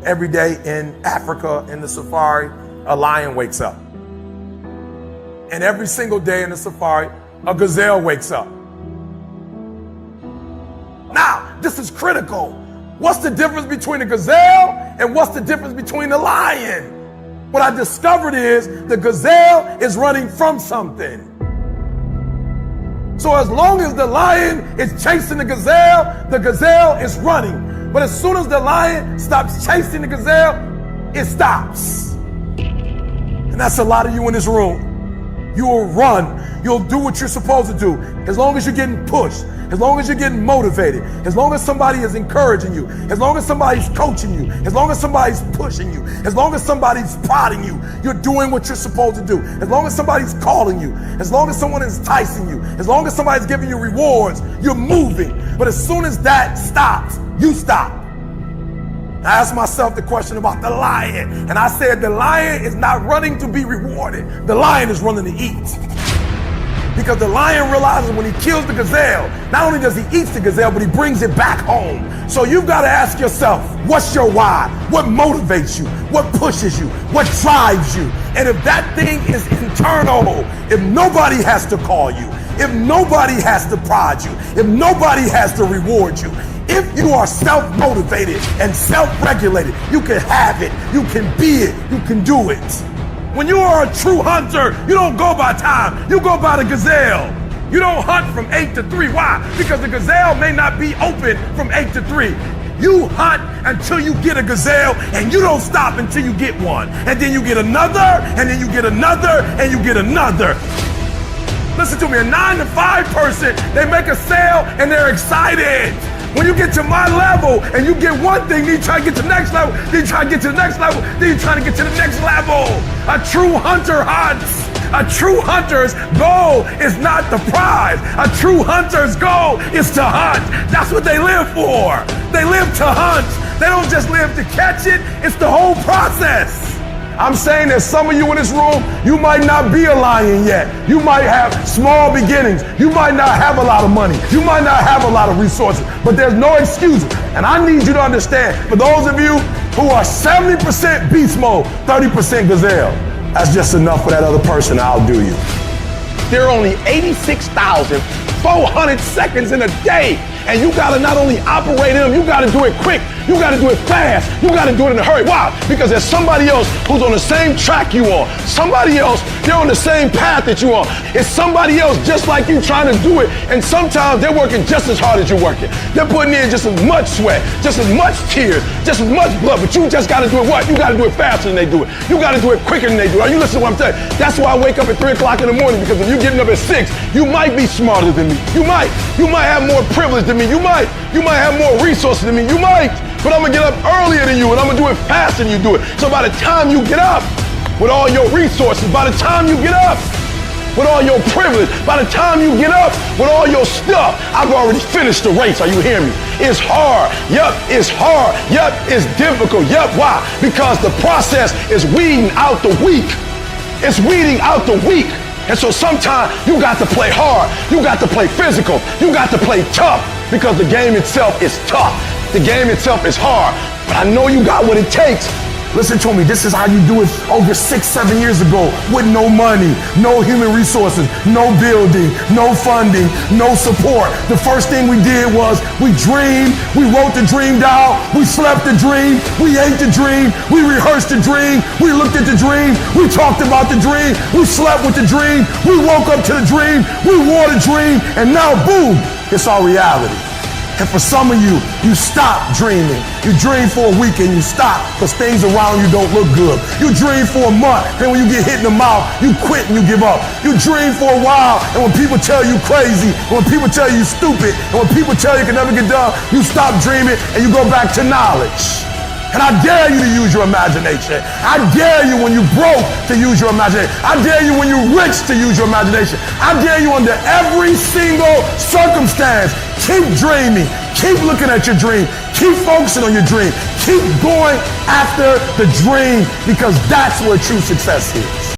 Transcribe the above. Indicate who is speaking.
Speaker 1: Every day in Africa, in the safari, a lion wakes up. And every single day in the safari, a gazelle wakes up. Now, this is critical. What's the difference between a gazelle and what's the difference between the lion? What I discovered is the gazelle is running from something. So as long as the lion is chasing the gazelle is running. But as soon as the lion stops chasing the gazelle, it stops. And that's a lot of you in this room. You will run. You'll do what you're supposed to do. As long as you're getting pushed, as long as you're getting motivated, as long as somebody is encouraging you, as long as somebody's coaching you, as long as somebody's pushing you, as long as somebody's prodding you, you're doing what you're supposed to do. As long as somebody's calling you, as long as someone is enticing you, as long as somebody's giving you rewards, you're moving. But as soon as that stops, you stop. I asked myself the question about the lion, and I said the lion is not running to be rewarded. The lion is running to eat. Because the lion realizes when he kills the gazelle, not only does he eat the gazelle, but he brings it back home. So you've got to ask yourself, what's your why? What motivates you? What pushes you? What drives you? And if that thing is internal, if nobody has to call you, if nobody has to prod you, if nobody has to reward you, if you are self-motivated and self-regulated, you can have it, you can be it, you can do it. When you are a true hunter, you don't go by time, you go by the gazelle. You don't hunt from 8 to 3. Why? Because the gazelle may not be open from 8 to 3. You hunt until you get a gazelle, and you don't stop until you get one. And then you get another, and then you get another, and you get another. Listen to me, a 9 to 5 person, they make a sale and they're excited. When you get to my level and you get one thing, then you try to get to the next level, then you try to get to the next level, then you try to get to the next level. A true hunter hunts. A true hunter's goal is not the prize. A true hunter's goal is to hunt. That's what they live for. They live to hunt. They don't just live to catch it. It's the whole process. I'm saying that some of you in this room, you might not be a lion yet. You might have small beginnings. You might not have a lot of money. You might not have a lot of resources, but there's no excuses. And I need you to understand, for those of you who are 70% beast mode, 30% gazelle, that's just enough for that other person to outdo you. There are only 86,400 seconds in a day. And you gotta not only operate in them, you gotta do it quick. You gotta do it fast. You gotta do it in a hurry. Why? Because there's somebody else who's on the same track you are. Somebody else, they're on the same path that you are. It's somebody else just like you trying to do it. And sometimes they're working just as hard as you're working. They're putting in just as much sweat, just as much tears, just as much blood. But you just gotta do it what? You gotta do it faster than they do it. You gotta do it quicker than they do it. Are you listening to what I'm saying? That's why I wake up at 3 o'clock in the morning, because if you're getting up at 6, you might be smarter than me. You might have more privilege than me. You might have more resources than me. You might. But I'm gonna get up earlier than you, and I'm gonna do it faster than you do it. So by the time you get up with all your resources, by the time you get up with all your privilege, by the time you get up with all your stuff, I've already finished the race. Are you hearing me? It's hard. Yup, it's hard. Yup, it's difficult. Yup, why? Because the process is weeding out the weak. It's weeding out the weak. And so sometimes you got to play hard. You got to play physical. You got to play tough, because the game itself is tough. The game itself is hard. But I know you got what it takes. Listen to me, this is how you do it over 6-7 years ago, with no money, no human resources, no building, no funding, no support. The first thing we did was we dreamed, we wrote the dream down, we slept the dream, we ate the dream, we rehearsed the dream, we looked at the dream, we talked about the dream, we slept with the dream, we woke up to the dream, we wore the dream, and now boom, it's our reality. And for some of you, you stop dreaming. You dream for a week and you stop because things around you don't look good. You dream for a month, and when you get hit in the mouth, you quit and you give up. You dream for a while, and when people tell you crazy, and when people tell you stupid, and when people tell you can never get done, you stop dreaming and you go back to knowledge. And I dare you to use your imagination. I dare you when you broke to use your imagination. I dare you when you're rich to use your imagination. I dare you under every single circumstance. Keep dreaming. Keep looking at your dream. Keep focusing on your dream. Keep going after the dream, because that's where true success is.